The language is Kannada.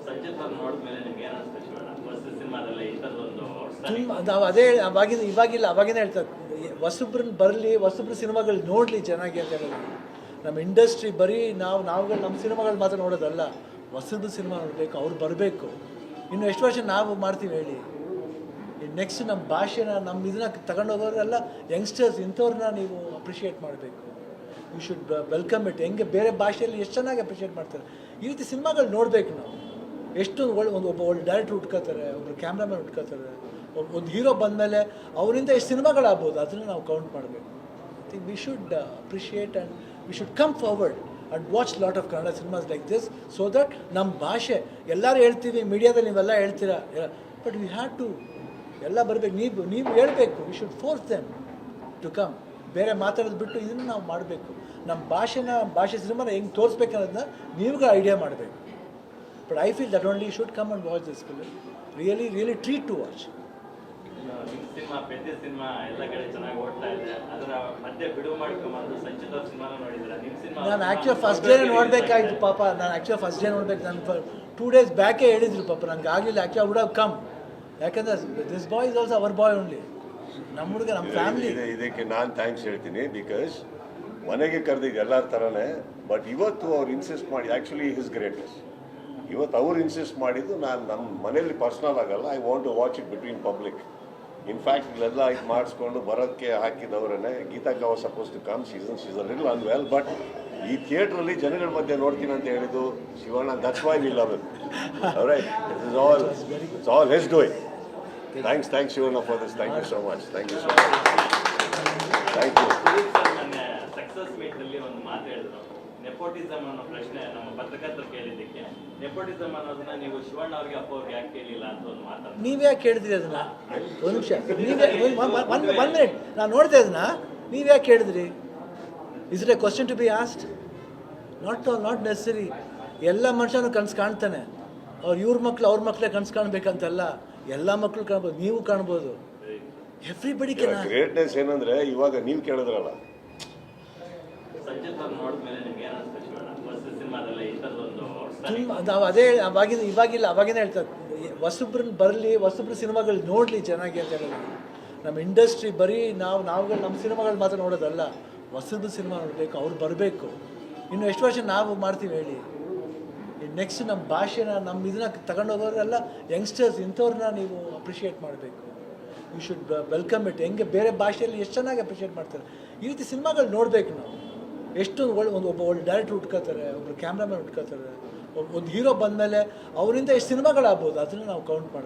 ಸಂಚಿತ್ ಅವ್ರು ನೋಡಿದ್ಮೇಲೆ ನಿಮ್ಗೆ ಏನು ಅನಿಸ್ತು ಶಿವಣ್ಣ? ಹೊಸ ಸಿನಿಮಾದಲ್ಲಿ ಈ ಥರದೊಂದು ನಾವು ಅದೇ ಇವಾಗಿಲ್ಲ ಅವಾಗಿಂದ ಹೇಳ್ತಾರೆ ಹೊಸಬ್ರನ್ನ ಬರಲಿ, ಹೊಸಬ್ರ ಸಿನಿಮಾಗಳು ನೋಡಲಿ ಚೆನ್ನಾಗಿ ಅಂತ ಹೇಳೋದು. ನಮ್ಮ ಇಂಡಸ್ಟ್ರಿ ಬರೀ ನಾವುಗಳು ನಮ್ಮ ಸಿನಿಮಾಗಳು ಮಾತ್ರ ನೋಡೋದಲ್ಲ, ಹೊಸಬ್ರ ಸಿನಿಮಾ ನೋಡಬೇಕು, ಅವ್ರು ಬರಬೇಕು. ಇನ್ನು ಎಷ್ಟು ವರ್ಷ ನಾವು ಮಾಡ್ತೀವಿ ಹೇಳಿ? ನೆಕ್ಸ್ಟ್ ನಮ್ಮ ಭಾಷೆನ ನಮ್ಮ ಇದನ್ನ ತಗೊಂಡೋಗೋರೆಲ್ಲ ಯಂಗ್ಸ್ಟರ್ಸ್, ಇಂಥವ್ರನ್ನ ನೀವು ಅಪ್ರಿಷಿಯೇಟ್ ಮಾಡಬೇಕು. You should welcome it. ಹೆಂಗೆ ಬೇರೆ ಭಾಷೆಯಲ್ಲಿ ಎಷ್ಟು ಚೆನ್ನಾಗಿ ಅಪ್ರಿಷಿಯೇಟ್ ಮಾಡ್ತಾರೆ, ಈ ರೀತಿ ಸಿನಿಮಾಗಳು ನೋಡಬೇಕು ನಾವು. ಎಷ್ಟು ಒಬ್ಬ ಒಳ್ಳೆ ಡೈರೆಕ್ಟ್ರ್ ಹುಟ್ಕೋತಾರೆ, ಒಬ್ಬರು ಕ್ಯಾಮ್ರಾಮನ್ ಹುಟ್ಕೋತಾರೆ, ಒಂದು ಹೀರೋ ಬಂದಮೇಲೆ ಅವರಿಂದ ಎಷ್ಟು ಸಿನಿಮಾಗಳಾಗ್ಬೋದು, ಅದನ್ನು ನಾವು ಕೌಂಟ್ ಮಾಡಬೇಕು. I think we should appreciate and we should come forward and watch lot of Kannada cinemas like this, so that ನಮ್ಮ ಭಾಷೆ ಎಲ್ಲರೂ ಹೇಳ್ತೀವಿ, ಮೀಡಿಯಾದಲ್ಲಿ ನೀವೆಲ್ಲ ಹೇಳ್ತೀರಾ, ಬಟ್ ವಿ ಹ್ಯಾವ್ ಟು ಎಲ್ಲ ಬರಬೇಕು. ನೀವು ಹೇಳಬೇಕು, we should force them to come. ಬೇರೆ ಮಾತಾಡೋದು ಬಿಟ್ಟು ಇದನ್ನು ನಾವು ಮಾಡಬೇಕು. ನಮ್ಮ ಭಾಷೆ ಸಿನಿಮಾನ ಹೆಂಗೆ ತೋರಿಸ್ಬೇಕು ಅನ್ನೋದನ್ನ ನೀವುಗಳು ಐಡಿಯಾ ಮಾಡಬೇಕು. But I feel that only should come and watch this film. Really treat to watch. ನಿಮ್ಮ ಸಿನಿಮಾ ಪೆದ್ದೆ ಸಿನಿಮಾ ಎಲ್ಲ ಕಡೆ ಚೆನ್ನಾಗಿ ಓಡ್ತಾ ಇದೆ, ಅದರ ಮಧ್ಯೆ ಬಿಡುವು ಮಾಡ್ಕೊಂಬಂದು ಸಂಚಿತ್ ಅವ್ರ ಸಿನಿಮಾನ ನೋಡಿದ್ರೆ ನಿಮ್ಮ ಸಿನಿಮಾ ನಾನು ಆ್ಯಕ್ಚುಲಿ ಫಸ್ಟ್ ಡೇ ನೋಡಬೇಕಾಯ್ತು ಪಾಪ. ನಾನು ಫಸ್ಟ್ ಡೇ ನೋಡ್ಬೇಕು. ನಾನು 2 days ಬ್ಯಾಕೇ ಹೇಳಿದ್ರು ಪಾಪ, ನನಗೆ ಆಗಲಿಲ್ಲ. ಆ್ಯಕ್ಚುಲಿ ವುಡ್ ಹ್ಯಾವ್ ಕಮ್, ಯಾಕಂದರೆ this boy is also our boy only. ನಮ್ಮ ಹುಡುಗ, ನಮ್ಮ ಫ್ಯಾಮಿಲಿ. ಇದಕ್ಕೆ ನಾನು ಥ್ಯಾಂಕ್ಸ್ ಹೇಳ್ತೀನಿ, ಬಿಕಾಸ್ ಮನೆಗೆ ಕರೆದಿದ್ದು ಎಲ್ಲರ ಥರನೇ. ಬಟ್ ಇವತ್ತು ಅವ್ರು ಇನ್ಸಿಸ್ಟ್ ಮಾಡಿ, ಆ್ಯಕ್ಚುಲಿ ಹಿಸ್ ಗ್ರೇಟೆಸ್ಟ್. ಇವತ್ತು ಅವ್ರು ಇನ್ಸಿಸ್ಟ್ ಮಾಡಿದ್ದು ನಾನು ನಮ್ಮ ಮನೇಲಿ ಪರ್ಸ್ನಲ್ ಆಗಲ್ಲ, I want to watch it between public. In fact ಇಲ್ಲೆಲ್ಲ ಇದು ಮಾಡಿಸ್ಕೊಂಡು ಬರೋಕ್ಕೆ ಹಾಕಿದವರೇ. Geeta was supposed to come, she's a little unwell, but ಈ ಥಿಯೇಟ್ರಲ್ಲಿ ಜನಗಳ ಮಧ್ಯೆ ನೋಡ್ತೀನಿ ಅಂತ ಹೇಳಿದ್ದು Shivanna. That's why we love it. Right, it's all his doing. Thanks Shivanna for this. Thank you so much. Thank you ಮೊನ್ನೆ ಸಕ್ಸಸ್ ಮೀಟ್ನಲ್ಲಿ ಒಂದು ಮಾತು ಹೇಳಿದ್ರು, ನೆಪೋಟಿಸಮ್ ಅನ್ನೋ ಪ್ರಶ್ನೆ ನಮ್ಮ ಪತ್ರಕರ್ತರು ಕೇಳಿದ್ದಕ್ಕೆ, ನೆಪೋಟಿಸಮ್ ಅನ್ನೋದನ್ನ ನೀವು ಶಿವಣ್ಣ ಅವ್ರಿಗೆ ಅಪ್ಪ ಅವ್ರಿಗೆ ಯಾಕೆ ಕೇಳಿಲ್ಲ ಅಂತ ಒಂದು ಮಾತಾಡ್ತಾರೆ. ನೀವ್ಯಾಕೆ ಕೇಳಿದ್ರಿ ಅದನ್ನ? ಒಂದು ನಿಮಿಷ, ಒನ್ ಮಿನಿಟ್, ನಾನು ನೋಡ್ತಾ ಇದನ್ನ. ನೀವ್ಯಾಕೆ ಕೇಳಿದ್ರಿ? Is it a question to be asked? Not necessary. ಎಲ್ಲ ಮನುಷ್ಯನೂ ಕನಸು ಕಾಣ್ತಾನೆ. ಇವ್ರ ಮಕ್ಳು ಅವ್ರ ಮಕ್ಕಳೇ ಕನಸು ಕಾಣ್ಬೇಕಂತಲ್ಲ, ಎಲ್ಲ ಮಕ್ಕಳು ಕಾಣ್ಬೋದು, ನೀವು ಕಾಣ್ಬೋದು. Everybody can. ಗ್ರೇಟ್ನೆಸ್ ಏನಂದ್ರೆ ಇವಾಗ ನೀವು ಕೇಳಿದ್ರಲ್ಲ, ಸಂಚಿತ್ ಅವ್ರು ನೋಡಿದ್ಮೇಲೆ ನಿಮ್ಗೆ ಏನು ಅನಿಸ್ತು ಶಿವಣ್ಣ? ಹೊಸ ಸಿನಿಮಾದಲ್ಲಿ ಈ ಥರದೊಂದು ನಾವು ಇವಾಗಿಲ್ಲ ಅವಾಗಿಂದ ಹೇಳ್ತಾರೆ ಹೊಸಬ್ರನ್ನ ಬರಲಿ, ಹೊಸಬ್ರ ಸಿನಿಮಾಗಳು ನೋಡಲಿ ಚೆನ್ನಾಗಿ ಅಂತ ಹೇಳೋದು. ನಮ್ಮ ಇಂಡಸ್ಟ್ರಿ ಬರೀ ನಾವುಗಳು ನಮ್ಮ ಸಿನಿಮಾಗಳು ಮಾತ್ರ ನೋಡೋದಲ್ಲ, ಹೊಸಬ್ರ ಸಿನಿಮಾ ನೋಡಬೇಕು, ಅವ್ರು ಬರಬೇಕು. ಇನ್ನು ಎಷ್ಟು ವರ್ಷ ನಾವು ಮಾಡ್ತೀವಿ ಹೇಳಿ? ನೆಕ್ಸ್ಟ್ ನಮ್ಮ ಭಾಷೆನ ನಮ್ಮ ಇದನ್ನ ತಗೊಂಡೋಗೋರೆಲ್ಲ ಯಂಗ್ಸ್ಟರ್ಸ್, ಇಂಥವ್ರನ್ನ ನೀವು ಅಪ್ರಿಷಿಯೇಟ್ ಮಾಡಬೇಕು. You should welcome it. ಹೆಂಗೆ ಬೇರೆ ಭಾಷೆಯಲ್ಲಿ ಎಷ್ಟು ಚೆನ್ನಾಗಿ ಅಪ್ರಿಷಿಯೇಟ್ ಮಾಡ್ತಾರೆ, ಈ ರೀತಿ ಸಿನಿಮಾಗಳು ನೋಡಬೇಕು ನಾವು. ಎಷ್ಟು ಒಬ್ಬ ಒಳ್ಳೆ ಡೈರೆಕ್ಟ್ರ್ ಹುಟ್ಕೋತಾರೆ, ಒಬ್ಬರು ಕ್ಯಾಮ್ರಾಮನ್ ಹುಟ್ಕೋತಾರೆ, ಒಂದು ಹೀರೋ ಬಂದಮೇಲೆ ಅವರಿಂದ ಎಷ್ಟು ಸಿನಿಮಾಗಳಾಗ್ಬೋದು, ಅದನ್ನು ನಾವು ಕೌಂಟ್ ಮಾಡಬೇಕು.